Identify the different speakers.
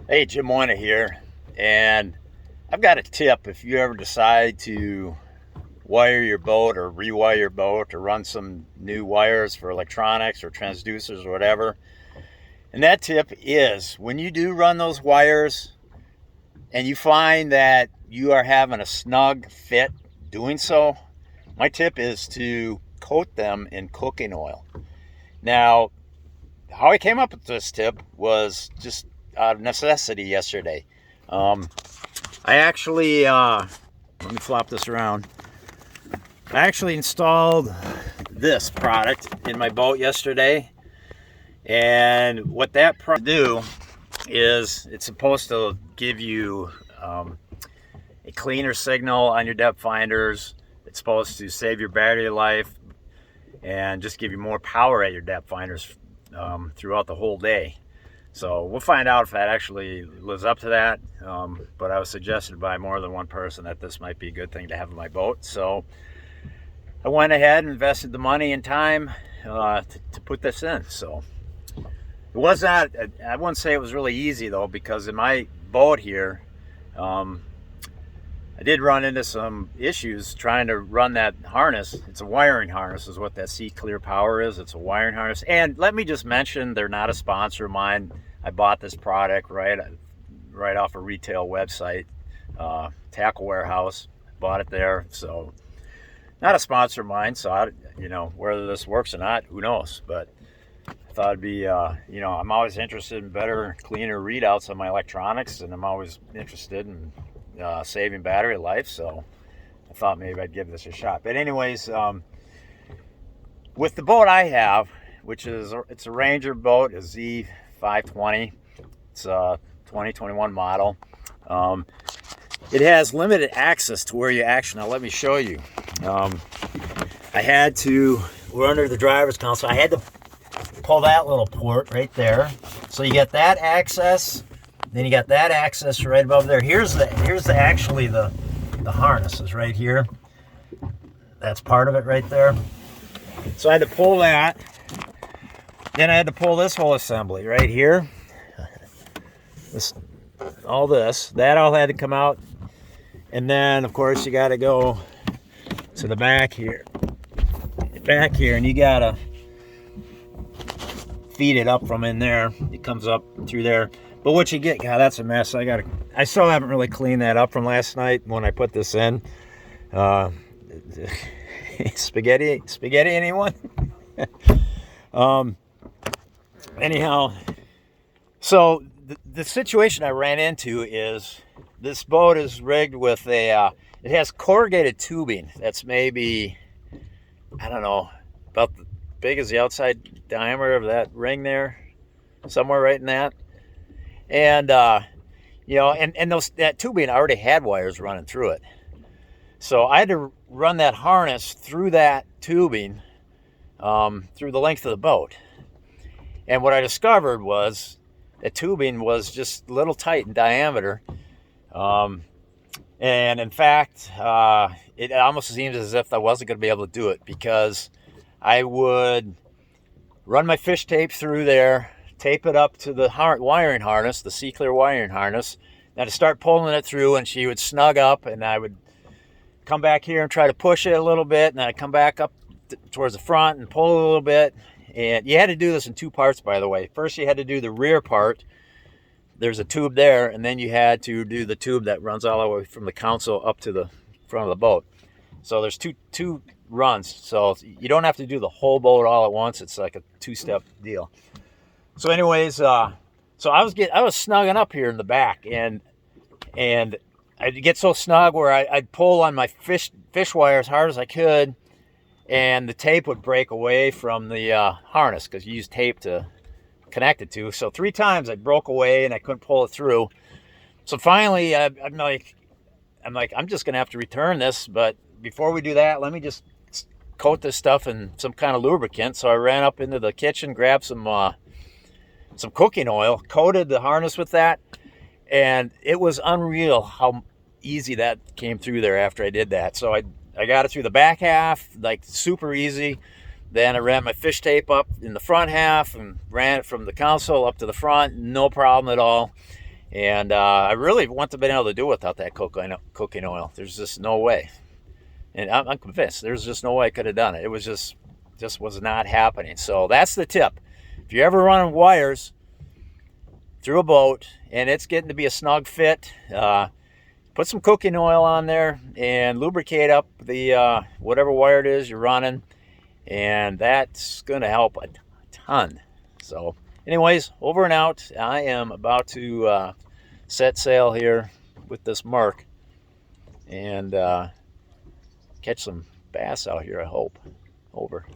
Speaker 1: Hey, Jim Moina here, and I've got a tip if you ever decide to wire your boat or rewire your boat or run some new wires for electronics or transducers or whatever. And that tip is when you do run those wires and you find that you are having a snug fit doing so, my tip is to coat them in cooking oil. Now, how I came up with this tip was just out of necessity yesterday. Um, I actually, let me flop this around. I actually installed this product in my boat yesterday. And what that product do is it's supposed to give you a cleaner signal on your depth finders. It's supposed to save your battery life and just give you more power at your depth finders throughout the whole day. So we'll find out if that actually lives up to that. But I was suggested by more than one person that this might be a good thing to have in my boat. So I went ahead and invested the money and time to put this in. So it was not, I wouldn't say it was really easy though, because in my boat here, I did run into some issues trying to run that harness. It's a wiring harness is what that Sea Clear Power is. It's a wiring harness. And let me just mention, they're not a sponsor of mine. I bought this product right off a retail website, Tackle Warehouse. Bought it there. So not a sponsor of mine. So, whether this works or not, who knows. But I thought it'd be, I'm always interested in better, cleaner readouts on my electronics. And I'm always interested in saving battery life, so I thought maybe I'd give this a shot. But anyways, with the boat I have, it's a Ranger boat, a Z520. It's a 2021 model. It has limited access to where you actually, now let me show you. We're under the driver's console. I had to pull that little port right there. So you get that access. Then you got that access right above there. Here's the harness is right here. That's part of it right there. So I had to pull that. Then I had to pull this whole assembly right here. That all had to come out. And then of course you got to go to the back here. And you got to feed it up from in there. It comes up through there. But what you get, God, that's a mess. I still haven't really cleaned that up from last night when I put this in. Spaghetti, anyone? Anyhow, so the situation I ran into is this boat is rigged with it has corrugated tubing that's maybe, I don't know, about the big as the outside diameter of that ring there, somewhere right in that. And that tubing already had wires running through it. So I had to run that harness through that tubing through the length of the boat. And what I discovered was the tubing was just a little tight in diameter. And in fact, it almost seemed as if I wasn't going to be able to do it, because I would run my fish tape through there, tape it up to the wiring harness, the Sea Clear wiring harness. Now to start pulling it through, and she would snug up, and I would come back here and try to push it a little bit, and then I'd come back up towards the front and pull a little bit. And you had to do this in two parts, by the way. First, you had to do the rear part. There's a tube there, and then you had to do the tube that runs all the way from the console up to the front of the boat. So there's two runs. So you don't have to do the whole boat all at once. It's like a two-step deal. So anyways, so I was snugging up here in the back, and I'd get so snug where I'd pull on my fish wire as hard as I could, and the tape would break away from the harness, because you use tape to connect it to. So 3 times I broke away and I couldn't pull it through. So finally, I'm just gonna have to return this. But before we do that, let me just coat this stuff in some kind of lubricant. So I ran up into the kitchen, grabbed some cooking oil, coated the harness with that, and it was unreal how easy that came through there after I did that. So I got it through the back half, like super easy. Then I ran my fish tape up in the front half and ran it from the console up to the front, no problem at all. And I really wouldn't have been able to do it without that cooking oil. There's just no way. And I'm convinced there's just no way I could have done it. It was just was not happening. So that's the tip. If you're ever running wires through a boat and it's getting to be a snug fit, put some cooking oil on there and lubricate up the whatever wire it is you're running, and that's going to help a ton. So anyways, over and out. I am about to set sail here with this Merc and catch some bass out here, I hope. Over.